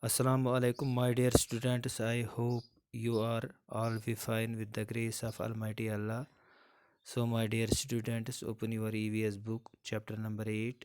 Assalamu alaikum, my dear students. I hope you are all be fine with the grace of Almighty Allah. So, my dear students, open your EVS book, chapter number 8,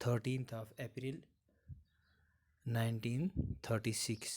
13th of April 1936।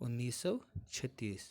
1936।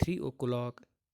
3 o'clock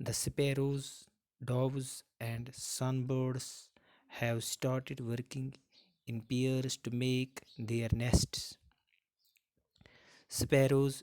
The sparrows, doves and sunbirds have started working in pairs to make their nests. Sparrows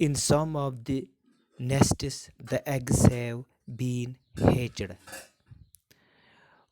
In some of the nests the eggs have been hatched.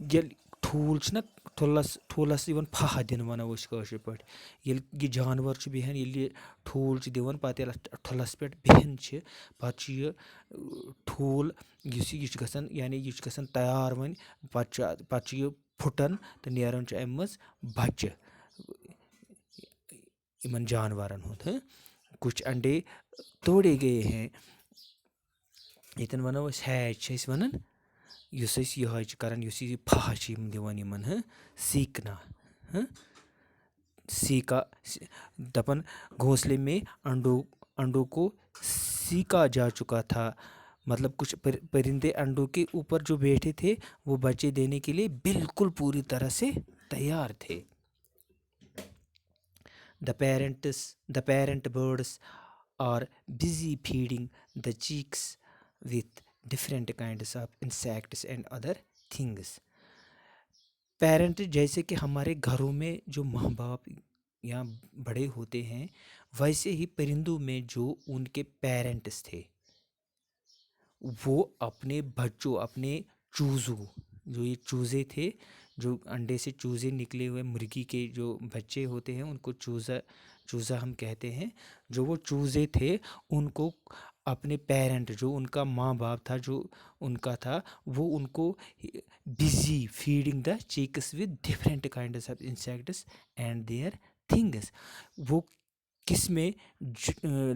ییٚلہِ ٹھوٗل چھُنہ ٹھوٗلَس یِوان پھاہ دِنہٕ وَنو أسۍ کٲشِر پٲٹھۍ، ییٚلہِ یہِ جانوَر چھُ بیٚہوان، ییٚلہِ یہِ ٹھوٗل چھُ دِوان، پَتہٕ ییٚلہِ اَتھ ٹھُلَس پٮ۪ٹھ بیٚہوان چھِ، پَتہٕ چھُ یہِ ٹھوٗل یُس یہِ چھُ گژھان، یعنی یہِ چھُ گژھان تیار وۄنۍ، پَتہٕ چھُ یہِ پھُٹان تہٕ نیران چھُ اَمہِ منٛز بَچہِ یِمن جانوَرن ہُنٛد. کچھ انڈے توڑے گئے ہیں، ییٚتٮ۪ن وَنو أسۍ ہیچ چھِ أسۍ وَنان، یُس أسۍ یِہوے چھِ کران، یُس یہِ پھاہ چھِ یِم دِوان یِمن سیٖکنا سیٖکا دَپان گھونسلے میں انڈوں کو سیکا جا چکا تھا، مطلب کچھ پرندے انڈوں کے اوپر جو بیٹھے تھے وہ بچے دینے کے لیے بالکل پوری طرح سے تیار تھے. The parent birds are busy feeding the chicks with different kinds of insects and other things. Parent جیسے کہ ہمارے گھروں میں جو ماں باپ یا بڑے ہوتے ہیں، ویسے ہی پرندوں میں جو ان کے پیرنٹس تھے وہ اپنے بچوں، اپنے چوزوں، جو یہ چوزے تھے، جو انڈے سے چوزے نکلے ہوئے مرغی کے جو بچے ہوتے ہیں ان کو چوزا ہم کہتے ہیں. جو وہ چوزے تھے ان کو اپنے پیرنٹ، جو ان کا ماں باپ تھا، جو ان کا تھا، وہ ان کو busy feeding the chicks with different kinds of insects and their things. وہ کس میں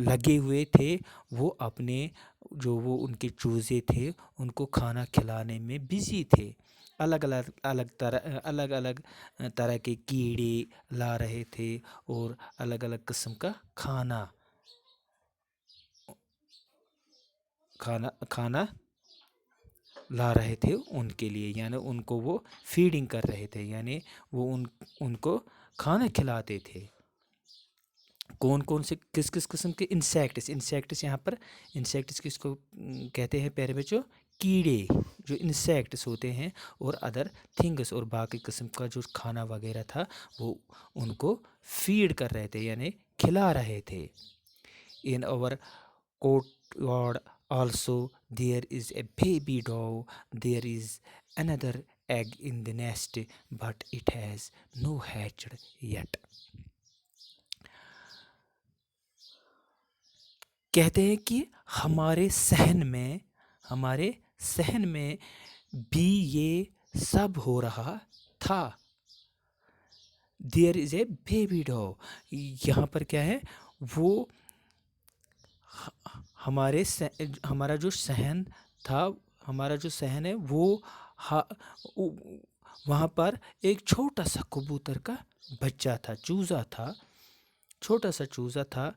لگے ہوئے تھے؟ وہ اپنے جو وہ ان کے چوزے تھے ان کو کھانا کھلانے میں بزی تھے. الگ الگ طرح کے کیڑے لا رہے تھے اور الگ الگ قسم کا کھانا لا رہے تھے ان کے لیے، یعنی ان کو وہ فیڈنگ کر رہے تھے، یعنی وہ ان کو کھانا کھلاتے تھے. کون سے کس قسم کے انسیکٹس یہاں پر انسیکٹس کس کو کہتے ہیں پیارے بچوں؟ کیڑے جو انسیکٹس ہوتے ہیں، اور ادر تھنگس اور باقی قسم کا جو کھانا وغیرہ تھا وہ ان کو فیڈ کر رہے تھے، یعنی کھلا رہے تھے. In our courtyard also there is a baby dove, there is another egg in the nest but it has no hatched yet. کہتے ہیں کہ ہمارے صحن میں بھی یہ سب ہو رہا تھا. دیر از اے بیبی ڈو، یہاں پر کیا ہے؟ وہ ہمارا جو صحن تھا، ہمارا جو صحن ہے وہ وہاں پر ایک چھوٹا سا کبوتر کا بچہ تھا، چھوٹا سا چوزا تھا.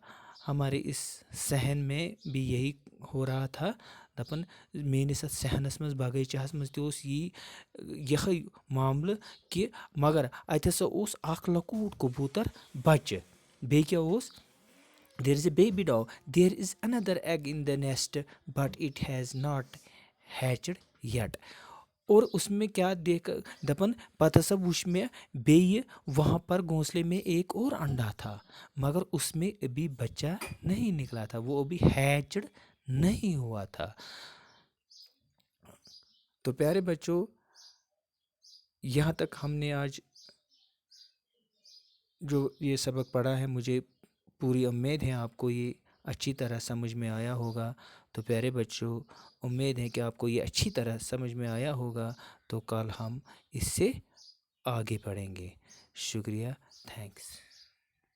ہمارے اس صحن میں بھی یہی ہو رہا تھا. دپان میٲنِس اتھ صحنس منٛز باغیچہس منٛز تہِ اوس یِہے معاملہٕ کہِ مگر اتہِ ہسا اوس اکھ لۄکُٹ کبوتر بچہِ. بیٚیہِ کیٛاہ اوس؟ There is a baby dove, there is another egg in the nest but it has not hatched yet. اور اس میں کیا دپان پتہٕ ہسا وُچھ مےٚ بیٚیہِ وہاں پر گھونسلے میں ایک اور انڈا تھا مگر اس میں ابھی بچہ نہیں نکلا تھا، وہ ابھی ہیچڈ نہیں ہوا تھا. تو پیارے بچوں، یہاں تک ہم نے آج جو یہ سبق پڑھا ہے، مجھے پوری امید ہے آپ کو یہ اچھی طرح سمجھ میں آیا ہوگا. تو پیارے بچوں، امید ہے کہ آپ کو یہ اچھی طرح سمجھ میں آیا ہوگا. تو کل ہم اس سے آگے بڑھیں گے. شکریہ، تھینکس.